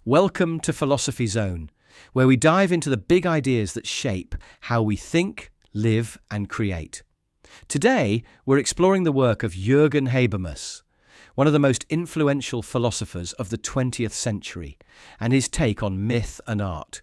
Welcome to Philosophy Zone, where we dive into the big ideas that shape how we think, live, and create. Today, we're exploring the work of Jürgen Habermas, one of the most influential philosophers of the 20th century, and his take on myth and art.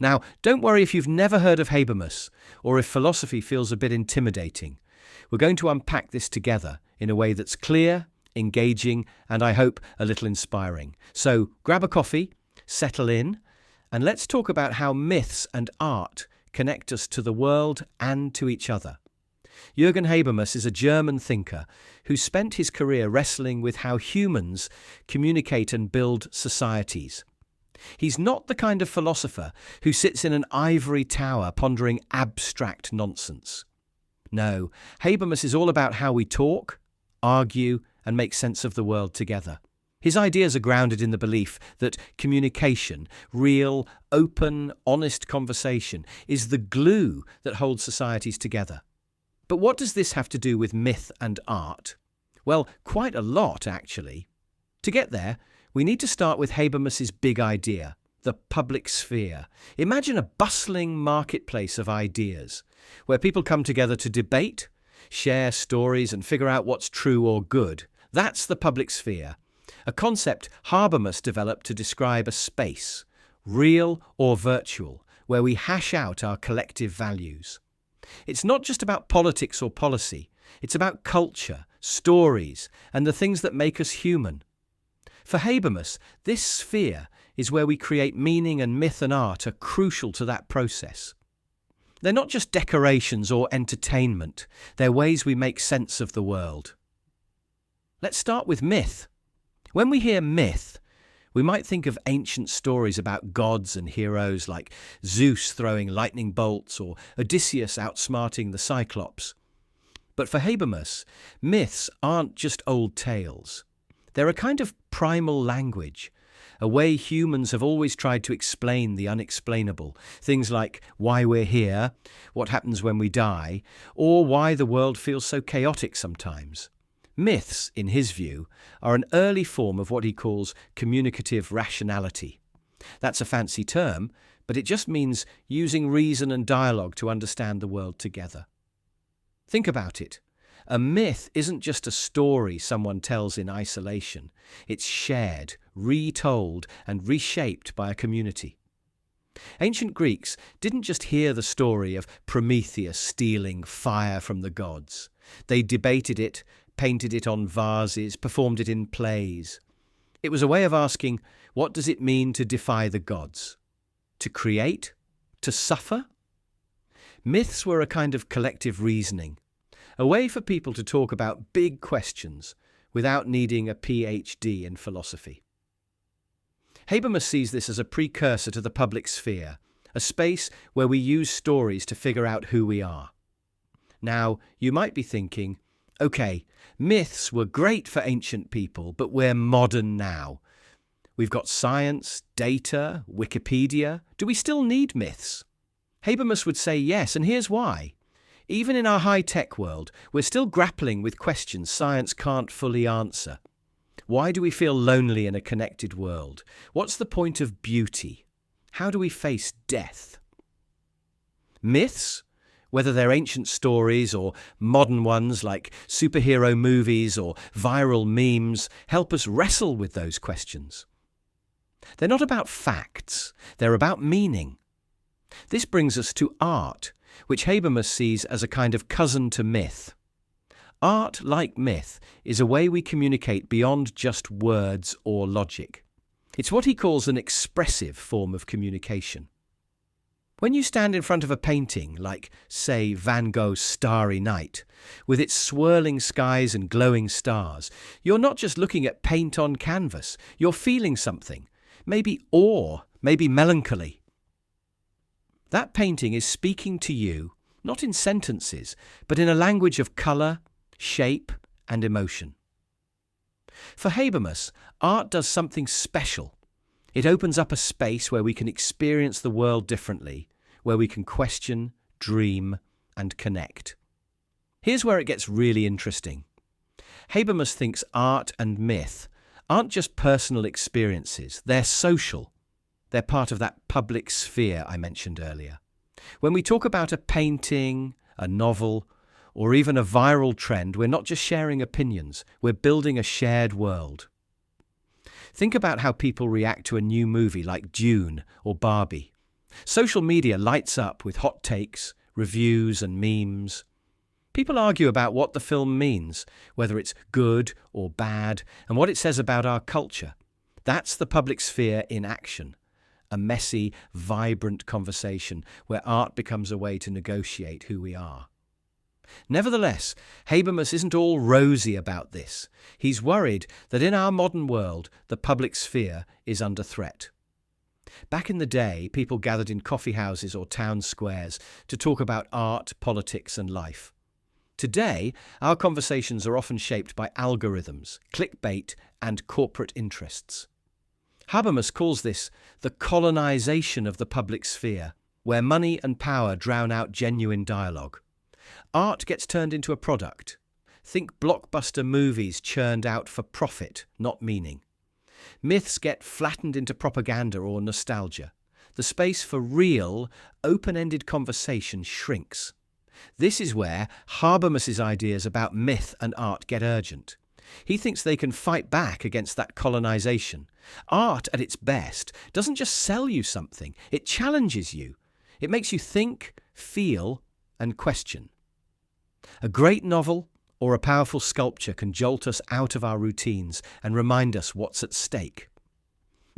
Now, don't worry if you've never heard of Habermas, or if philosophy feels a bit intimidating. We're going to unpack this together in a way that's clear, engaging, and I hope a little inspiring. So grab a coffee, settle in, and let's talk about how myths and art connect us to the world and to each other. Jürgen Habermas is a German thinker who spent his career wrestling with how humans communicate and build societies. He's not the kind of philosopher who sits in an ivory tower pondering abstract nonsense. No, Habermas is all about how we talk, argue, and make sense of the world together. His ideas are grounded in the belief that communication, real, open, honest conversation, is the glue that holds societies together. But what does this have to do with myth and art? Well, quite a lot, actually. To get there, we need to start with Habermas's big idea, the public sphere. Imagine a bustling marketplace of ideas, where people come together to debate, share stories, and figure out what's true or good. That's the public sphere, a concept Habermas developed to describe a space, real or virtual, where we hash out our collective values. It's not just about politics or policy, it's about culture, stories, and the things that make us human. For Habermas, this sphere is where we create meaning, and myth and art are crucial to that process. They're not just decorations or entertainment, they're ways we make sense of the world. Let's start with myth. When we hear myth, we might think of ancient stories about gods and heroes like Zeus throwing lightning bolts or Odysseus outsmarting the Cyclops. But for Habermas, myths aren't just old tales. They're a kind of primal language, a way humans have always tried to explain the unexplainable. Things like why we're here, what happens when we die, or why the world feels so chaotic sometimes. Myths, in his view, are an early form of what he calls communicative rationality. That's a fancy term, but it just means using reason and dialogue to understand the world together. Think about it. A myth isn't just a story someone tells in isolation. It's shared, retold, and reshaped by a community. Ancient Greeks didn't just hear the story of Prometheus stealing fire from the gods. They debated it, painted it on vases, performed it in plays. It was a way of asking, what does it mean to defy the gods? To create? To suffer? Myths were a kind of collective reasoning, a way for people to talk about big questions without needing a PhD in philosophy. Habermas sees this as a precursor to the public sphere, a space where we use stories to figure out who we are. Now, you might be thinking, okay, myths were great for ancient people, but we're modern now. We've got science, data, Wikipedia. Do we still need myths? Habermas would say yes, and here's why. Even in our high-tech world, we're still grappling with questions science can't fully answer. Why do we feel lonely in a connected world? What's the point of beauty? How do we face death? Myths, whether they're ancient stories or modern ones like superhero movies or viral memes, help us wrestle with those questions. They're not about facts, they're about meaning. This brings us to art, which Habermas sees as a kind of cousin to myth. Art, like myth, is a way we communicate beyond just words or logic. It's what he calls an expressive form of communication. When you stand in front of a painting, like, say, Van Gogh's Starry Night, with its swirling skies and glowing stars, you're not just looking at paint on canvas, you're feeling something, maybe awe, maybe melancholy. That painting is speaking to you, not in sentences, but in a language of colour, shape, and emotion. For Habermas, art does something special. It opens up a space where we can experience the world differently, where we can question, dream, and connect. Here's where it gets really interesting. Habermas thinks art and myth aren't just personal experiences, they're social. They're part of that public sphere I mentioned earlier. When we talk about a painting, a novel, or even a viral trend, we're not just sharing opinions, we're building a shared world. Think about how people react to a new movie like Dune or Barbie. Social media lights up with hot takes, reviews, and memes. People argue about what the film means, whether it's good or bad, and what it says about our culture. That's the public sphere in action. A messy, vibrant conversation where art becomes a way to negotiate who we are. Nevertheless, Habermas isn't all rosy about this. He's worried that in our modern world, the public sphere is under threat. Back in the day, people gathered in coffee houses or town squares to talk about art, politics, and life. Today, our conversations are often shaped by algorithms, clickbait, and corporate interests. Habermas calls this the colonization of the public sphere, where money and power drown out genuine dialogue. Art gets turned into a product. Think blockbuster movies churned out for profit, not meaning. Myths get flattened into propaganda or nostalgia. The space for real, open-ended conversation shrinks. This is where Habermas's ideas about myth and art get urgent. He thinks they can fight back against that colonization. Art, at its best, doesn't just sell you something, it challenges you. It makes you think, feel, and question. A great novel or a powerful sculpture can jolt us out of our routines and remind us what's at stake.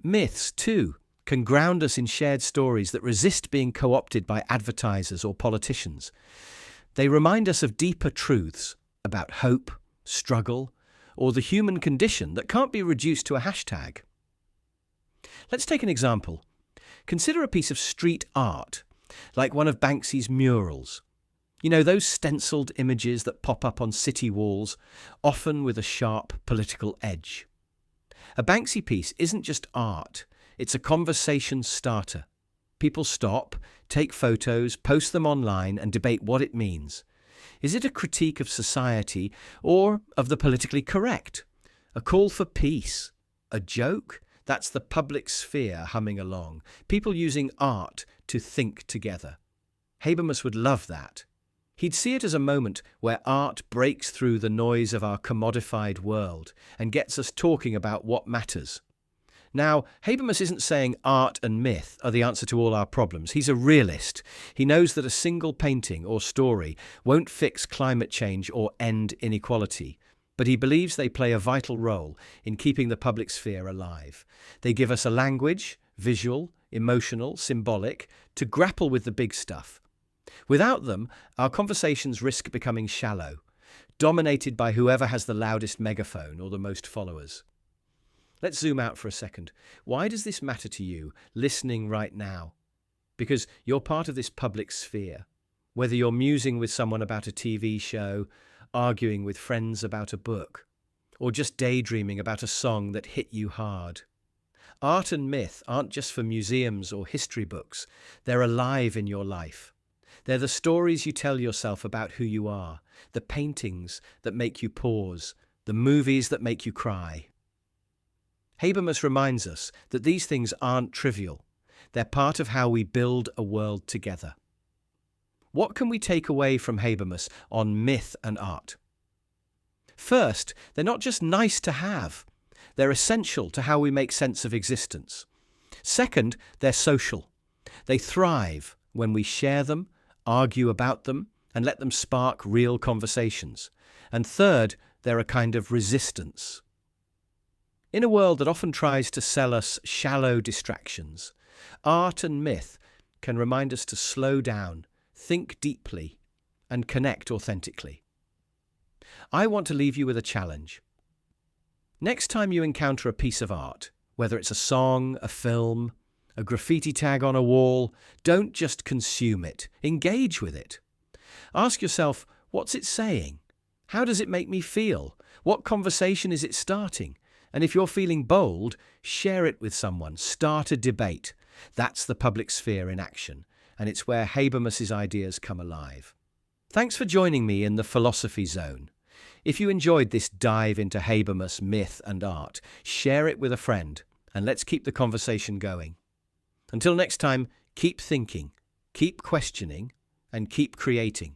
Myths, too, can ground us in shared stories that resist being co-opted by advertisers or politicians. They remind us of deeper truths about hope, struggle, or the human condition that can't be reduced to a hashtag. Let's take an example. Consider a piece of street art, like one of Banksy's murals. You know, those stenciled images that pop up on city walls, often with a sharp political edge. A Banksy piece isn't just art, it's a conversation starter. People stop, take photos, post them online, and debate what it means. Is it a critique of society or of the politically correct? A call for peace? A joke? That's the public sphere humming along. People using art to think together. Habermas would love that. He'd see it as a moment where art breaks through the noise of our commodified world and gets us talking about what matters. Now, Habermas isn't saying art and myth are the answer to all our problems. He's a realist. He knows that a single painting or story won't fix climate change or end inequality, but he believes they play a vital role in keeping the public sphere alive. They give us a language, visual, emotional, symbolic, to grapple with the big stuff. Without them, our conversations risk becoming shallow, dominated by whoever has the loudest megaphone or the most followers. Let's zoom out for a second. Why does this matter to you, listening right now? Because you're part of this public sphere. Whether you're musing with someone about a TV show, arguing with friends about a book, or just daydreaming about a song that hit you hard. Art and myth aren't just for museums or history books. They're alive in your life. They're the stories you tell yourself about who you are, the paintings that make you pause, the movies that make you cry. Habermas reminds us that these things aren't trivial. They're part of how we build a world together. What can we take away from Habermas on myth and art? First, they're not just nice to have. They're essential to how we make sense of existence. Second, they're social. They thrive when we share them, argue about them, and let them spark real conversations. And third, they're a kind of resistance. In a world that often tries to sell us shallow distractions, art and myth can remind us to slow down, think deeply, and connect authentically. I want to leave you with a challenge. Next time you encounter a piece of art, whether it's a song, a film, a graffiti tag on a wall, don't just consume it. Engage with it. Ask yourself, what's it saying? How does it make me feel? What conversation is it starting? And if you're feeling bold, share it with someone. Start a debate. That's the public sphere in action, and it's where Habermas's ideas come alive. Thanks for joining me in the Philosophy Zone. If you enjoyed this dive into Habermas myth and art, share it with a friend, and let's keep the conversation going. Until next time, keep thinking, keep questioning, and keep creating.